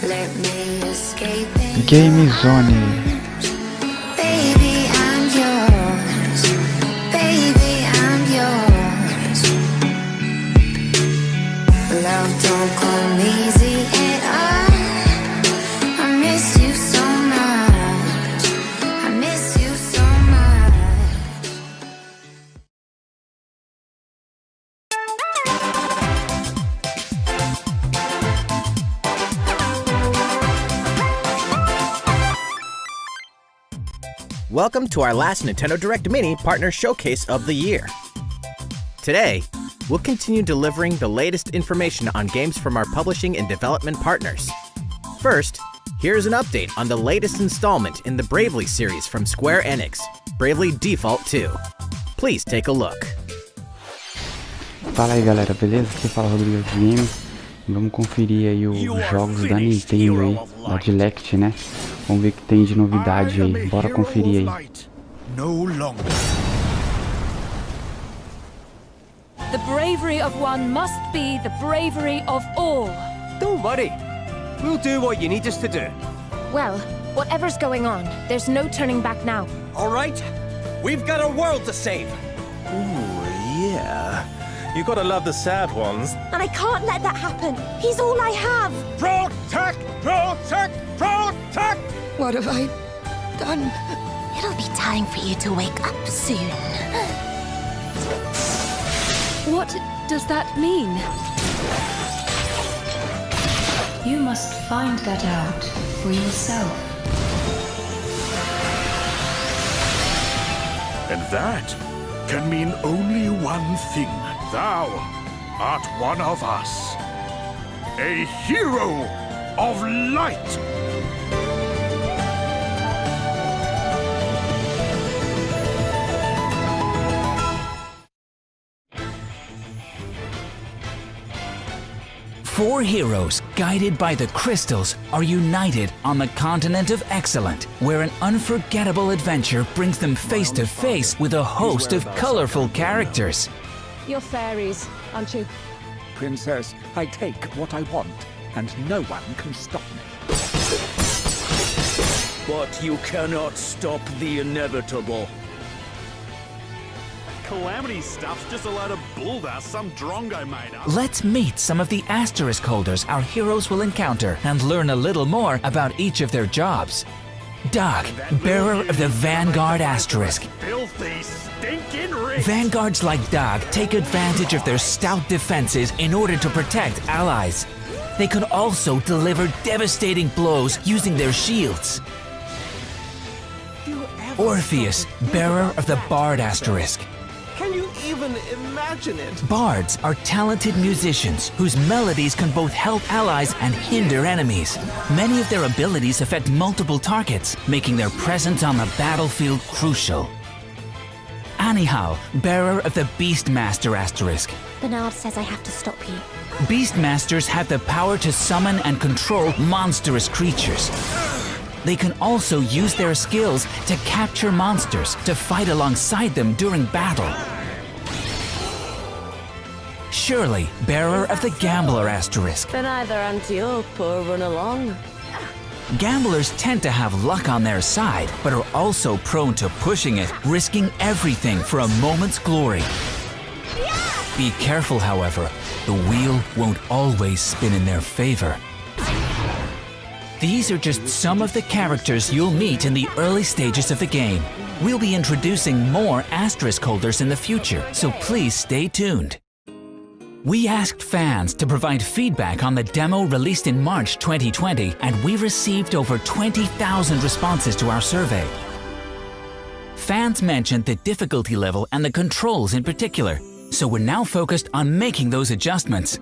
Let me escape Game Zone. Baby, I'm yours. Baby, I'm yours. Love don't come easy at all. I miss you so much. I miss you so much. Welcome to our last Nintendo Direct Mini Partner Showcase of the year. Today, we'll continue delivering the latest information on games from our publishing and development partners. First, here's an update on the latest installment in the Bravely series from Square Enix, Bravely Default 2. Please take a look. Fala aí galera, beleza? Aqui fala Rodrigo Games. Vamos conferir aí os jogos da Nintendo aí, da Direct, né? Vamos ver o que tem de novidade aí. Bora conferir aí. The bravery of one must be the bravery of all. Don't worry. We'll do what you need us to do. Well, whatever's going on, there's no turning back now. All right? We've got a world to save. Ooh, yeah. You gotta love the sad ones. And I can't let that happen. He's all I have. Protect! Protect! Protect! What have I done? It'll be time for you to wake up soon. What does that mean? You must find that out for yourself. And that can mean only one thing. Thou art one of us. A hero of light. Four heroes, guided by the crystals, are united on the continent of Excellent, where an unforgettable adventure brings them face to face with a host of colorful characters. You're fairies, aren't you? Princess, I take what I want, and no one can stop me. But you cannot stop the inevitable. Calamity stuff's just a load of bull that some drongo made up. Let's meet some of the asterisk holders our heroes will encounter and learn a little more about each of their jobs. Doug, bearer of the Vanguard Asterisk. Filthy, stinking rich. Vanguards like Doug take advantage of their stout defenses in order to protect allies. They can also deliver devastating blows using their shields. Orpheus, bearer of the Bard Asterisk. Can you even imagine it? Bards are talented musicians whose melodies can both help allies and hinder enemies. Many of their abilities affect multiple targets, making their presence on the battlefield crucial. Anyhow, bearer of the Beastmaster Asterisk. Bernard says I have to stop you. Beastmasters have the power to summon and control monstrous creatures. They can also use their skills to capture monsters to fight alongside them during battle. Shirley, bearer of the Gambler Asterisk. Then either Antiope or run along. Gamblers tend to have luck on their side, but are also prone to pushing it, risking everything for a moment's glory. Be careful, however. The wheel won't always spin in their favor. These are just some of the characters you'll meet in the early stages of the game. We'll be introducing more asterisk holders in the future, so please stay tuned. We asked fans to provide feedback on the demo released in March 2020, and we received over 20,000 responses to our survey. Fans mentioned the difficulty level and the controls in particular, so we're now focused on making those adjustments.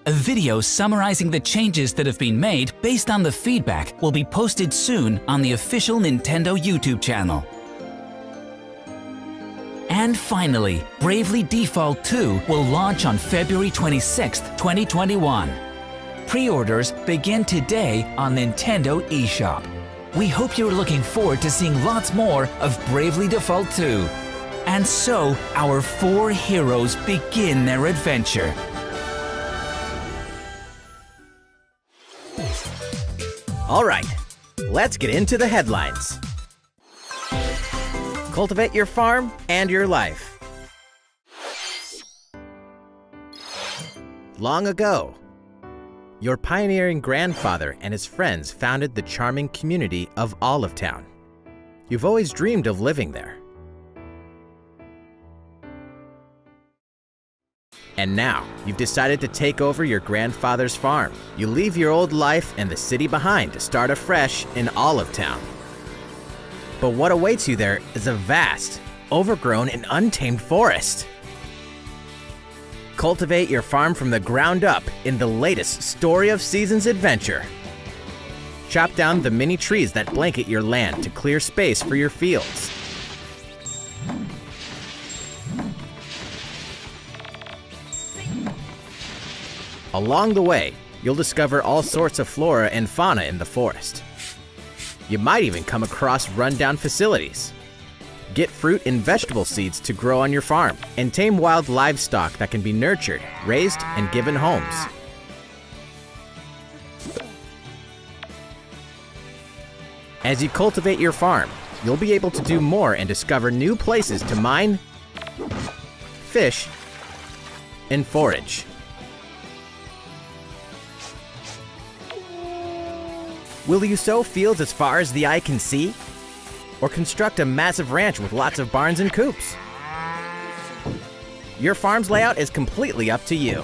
A video summarizing the changes that have been made based on the feedback will be posted soon on the official Nintendo YouTube channel. And finally, Bravely Default 2 will launch on February 26, 2021. Pre-orders begin today on Nintendo eShop. We hope you're looking forward to seeing lots more of Bravely Default 2. And so, our four heroes begin their adventure. All right, let's get into the headlines. Cultivate your farm and your life. Long ago, your pioneering grandfather and his friends founded the charming community of Olive Town. You've always dreamed of living there. And now, you've decided to take over your grandfather's farm. You leave your old life and the city behind to start afresh in Olive Town. But what awaits you there is a vast, overgrown, and untamed forest. Cultivate your farm from the ground up in the latest Story of Seasons adventure. Chop down the many trees that blanket your land to clear space for your fields. Along the way, you'll discover all sorts of flora and fauna in the forest. You might even come across rundown facilities. Get fruit and vegetable seeds to grow on your farm, and tame wild livestock that can be nurtured, raised, and given homes. As you cultivate your farm, you'll be able to do more and discover new places to mine, fish, and forage. Will you sow fields as far as the eye can see? Or construct a massive ranch with lots of barns and coops? Your farm's layout is completely up to you.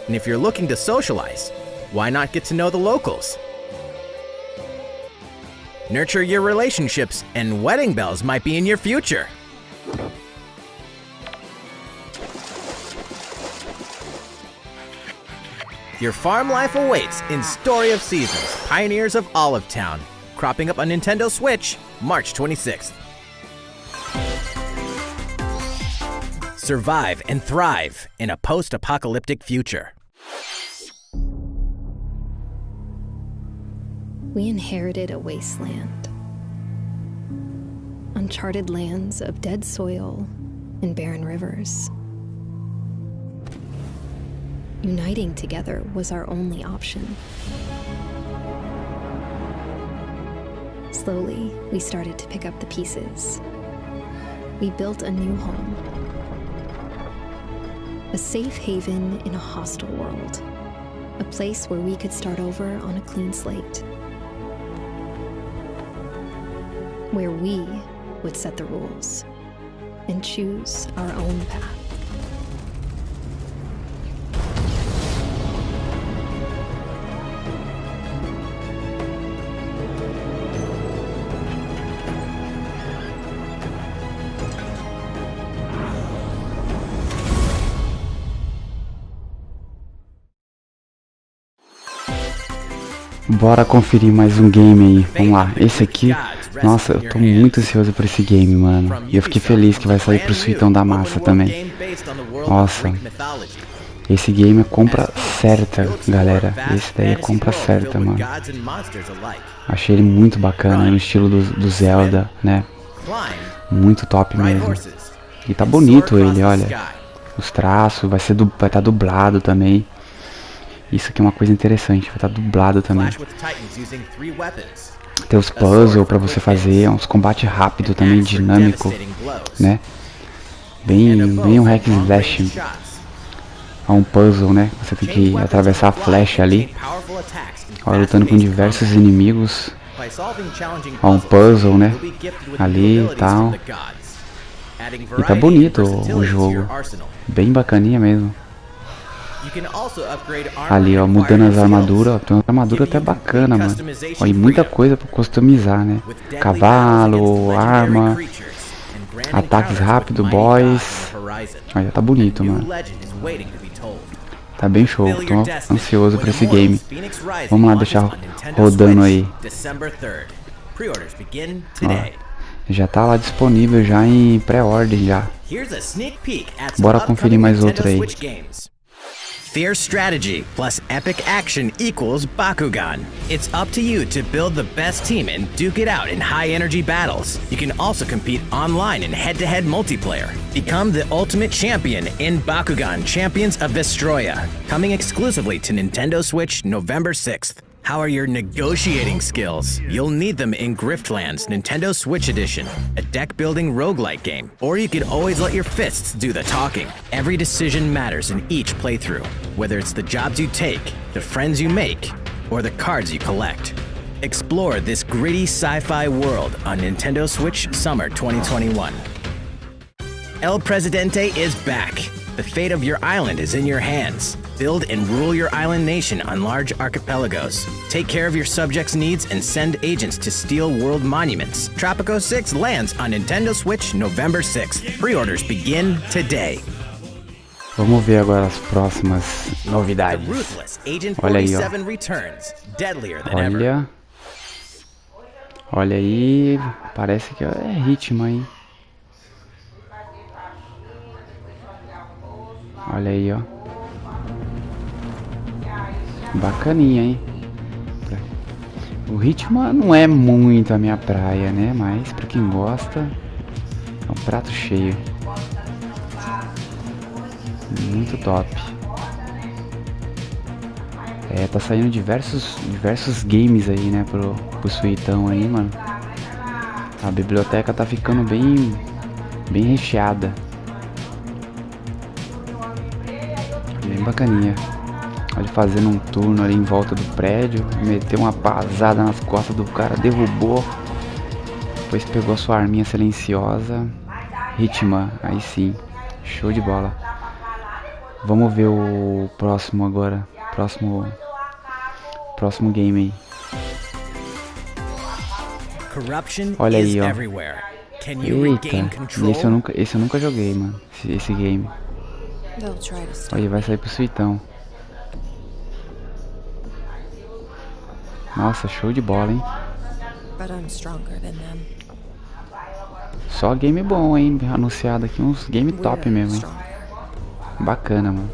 And if you're looking to socialize, why not get to know the locals? Nurture your relationships, and wedding bells might be in your future. Your farm life awaits in Story of Seasons, Pioneers of Olive Town, cropping up on Nintendo Switch, March 26th. Survive and thrive in a post-apocalyptic future. We inherited a wasteland. Uncharted lands of dead soil and barren rivers. Uniting together was our only option. Slowly, we started to pick up the pieces. We built a new home. A safe haven in a hostile world. A place where we could start over on a clean slate. Where we would set the rules and choose our own path. Bora conferir mais um game aí. Vamos lá. Esse aqui, nossa, eu tô muito ansioso por esse game, mano. E eu fiquei feliz que vai sair pro Suitão da Massa também. Nossa. Esse game é compra certa, galera. Esse daí é compra certa, mano. Achei ele muito bacana, no estilo do Zelda, né? Muito top mesmo. E tá bonito ele, olha. Os traços, vai estar dublado também. Isso aqui é uma coisa interessante, vai estar dublado também. Tem os puzzles pra você fazer, uns combates rápido também, dinâmico, né? Bem um hack and slash. É um puzzle, né? Você tem que atravessar a flecha ali. Ó, lutando com diversos inimigos. Ó, um puzzle, né? Ali e tal. E tá bonito o jogo. Bem bacaninha mesmo. Ali, ó, mudando as armaduras. Tem uma armadura até bacana, mano. Ó, e muita coisa pra customizar, né? Cavalo, arma, ataques rápidos, boys. Olha, tá bonito, mano. Tá bem show. Tô ansioso pra esse game. Vamos lá deixar rodando aí. Ó, já tá lá disponível já em pré-ordem já. Bora conferir mais outro aí. Fierce strategy plus epic action equals Bakugan. It's up to you to build the best team and duke it out in high-energy battles. You can also compete online in head-to-head multiplayer. Become the ultimate champion in Bakugan Champions of Vestroia, coming exclusively to Nintendo Switch November 6th. How are your negotiating skills? You'll need them in Griftlands Nintendo Switch Edition, a deck-building roguelike game. Or you could always let your fists do the talking. Every decision matters in each playthrough, whether it's the jobs you take, the friends you make, or the cards you collect. Explore this gritty sci-fi world on Nintendo Switch Summer 2021. El Presidente is back. The fate of your island is in your hands. Build and rule your island nation on large archipelagos. Take care of your subjects' needs and send agents to steal world monuments. Tropico 6 lands on Nintendo Switch November 6th. Pre-orders begin today. Vamos ver agora as próximas novidades. Olha aí, ó. Olha aí, parece que é ritmo aí. Olha aí, ó. Bacaninha, hein? O ritmo não é muito a minha praia, né? Mas pra quem gosta, é um prato cheio. Muito top. É, tá saindo diversos games aí, né? Pro suitão aí, mano. A biblioteca tá ficando bem recheada. Bem bacaninha. Ele fazendo um turno ali em volta do prédio, meteu uma pasada nas costas do cara, derrubou, depois pegou a sua arminha silenciosa, Hitman, aí sim, show de bola. Vamos ver o próximo agora, próximo game aí. Olha aí, ó. Eita, esse eu nunca joguei, mano, esse game. Olha, vai sair pro suitão. Nossa, show de bola, hein? Só game bom, hein? Anunciado aqui, uns game top mesmo, hein? Bacana, mano.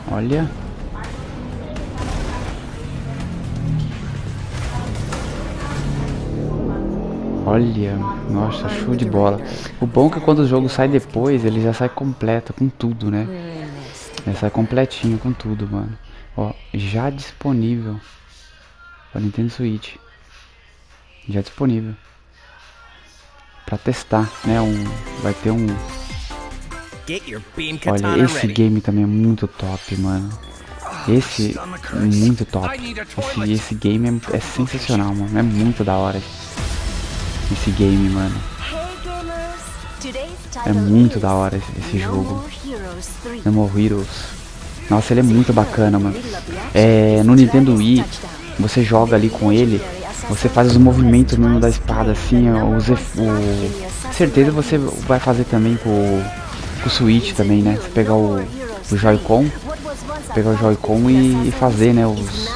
Olha. Olha, nossa, show de bola. O bom é que quando o jogo sai depois, ele já sai completo, com tudo, né? Ele sai completinho com tudo, mano. Ó, já disponível para Nintendo Switch. Já disponível para testar, né? Vai ter um... Olha, esse game também é muito top, mano. Esse é muito top. Esse game é sensacional, mano. É muito da hora esse game, mano. É muito da hora esse jogo. No More Heroes. Nossa, ele é muito bacana, mano. No Nintendo Wii, você joga ali com ele, você faz os movimentos mesmo da espada, assim, certeza você vai fazer também com o Switch também, né? Você pegar o Joy-Con, e fazer, né, os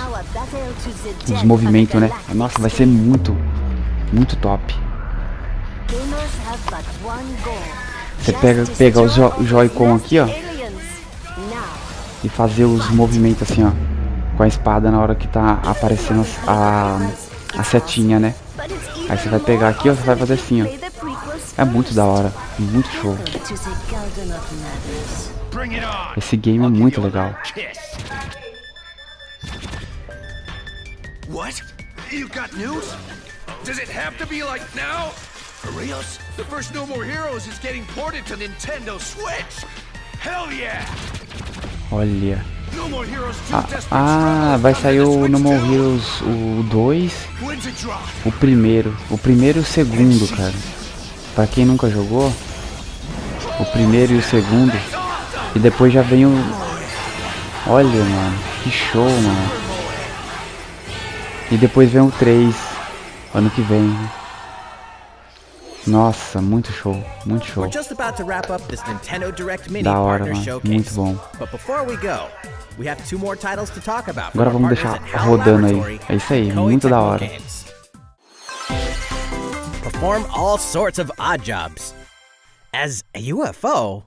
movimentos, né? Nossa, vai ser muito top. Você pegar o Joy-Con aqui, ó, e fazer os movimentos assim, ó, com a espada na hora que tá aparecendo a setinha, né? Aí você vai pegar aqui, ó, você vai fazer assim, ó. É muito da hora, muito show. Esse game é muito legal. What? You got news? Does it have to be like now? Rios, the first No More Heroes is getting ported to Nintendo Switch. Hell yeah! Olha. Vai sair o No More Heroes, o 2, o primeiro e o segundo, cara. Pra quem nunca jogou, o primeiro e o segundo, e depois já vem o... Olha, mano, que show, mano. E depois vem o 3, ano que vem. Nossa, muito show, muito show. We're just about to wrap up this Nintendo Direct Mini Da hora, Partner mano, Showcase. muito bom. But before we go, we have 2 more titles to talk about. Agora vamos deixar rodando aí. É isso aí, muito da hora. Perform all sorts of odd jobs. As a UFO,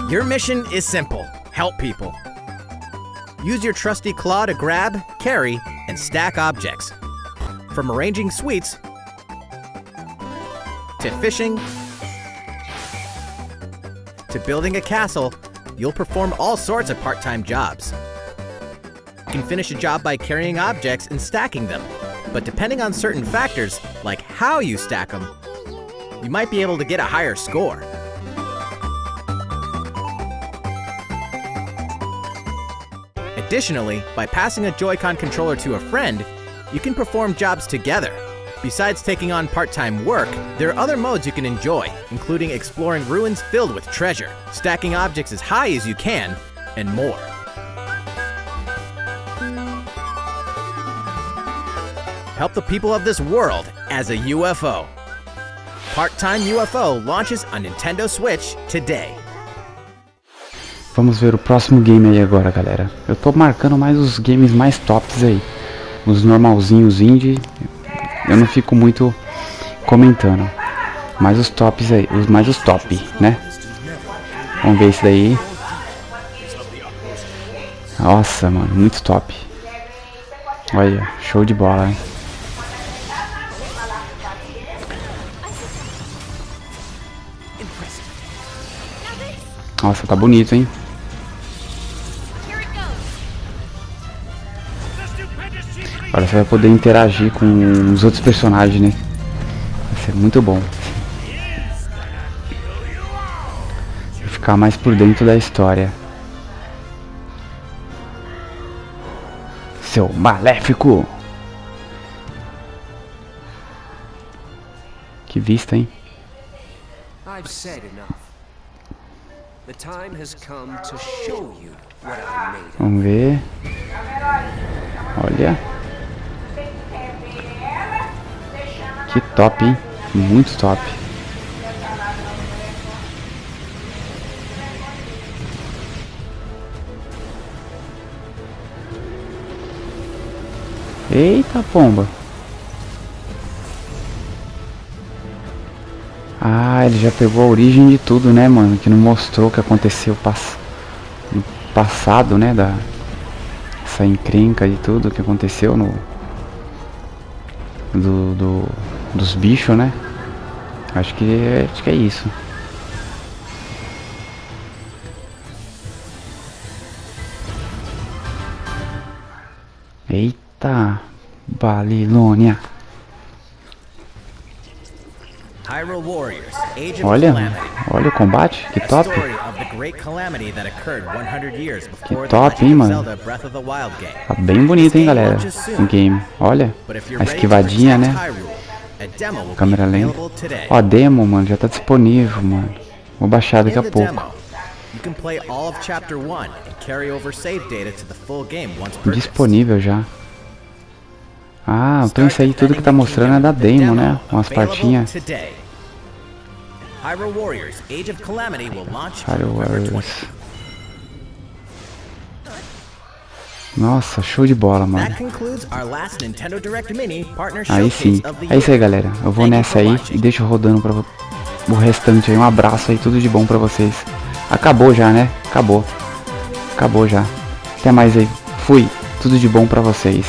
your mission is simple. Help people. Use your trusty claw to grab, carry, and stack objects. From arranging sweets to fishing to building a castle, you'll perform all sorts of part-time jobs. You can finish a job by carrying objects and stacking them, but depending on certain factors, like how you stack them, you might be able to get a higher score. Additionally, by passing a Joy-Con controller to a friend, you can perform jobs together. Besides taking on part-time work, there are other modes you can enjoy, including exploring ruins filled with treasure, stacking objects as high as you can, and more. Help the people of this world as a UFO. Part-Time UFO launches on Nintendo Switch today. Vamos ver o próximo game aí agora, galera. Eu tô marcando mais os games mais tops aí. Os normalzinhos indie, eu não fico muito comentando. Mas os tops aí, os top, né? Vamos ver isso daí. Nossa, mano, muito top. Olha, show de bola, hein? Nossa, tá bonito, hein? Agora você vai poder interagir com os outros personagens, né? Vai ser muito bom. Vai ficar mais por dentro da história. Seu maléfico! Que vista, hein? I've said enough. The time has come to show you what I made. Vamos ver. Olha. Que top, hein? Muito top. Eita pomba. Ah, ele já pegou a origem de tudo, né, mano? Que não mostrou o que aconteceu no passado, né? Essa encrenca de tudo que aconteceu no... dos bichos, né? Acho que é isso. Eita, Babilônia. Olha, olha o combate, que top. Que top, hein, mano. Tá bem bonito, hein, galera, o game. Olha, a esquivadinha, né. Câmera lenta. Ó, a demo, mano, já tá disponível, mano. Vou baixar daqui a pouco. Disponível já. Ah, então isso aí tudo que tá mostrando é da demo, né? Umas partinhas. Hyrule Warriors. Nossa, show de bola, mano. Aí sim. É isso aí, galera. Eu vou nessa aí e deixo rodando pra o restante aí. Um abraço aí, tudo de bom pra vocês. Acabou já, né? Acabou. Acabou já. Até mais aí. Fui. Tudo de bom pra vocês.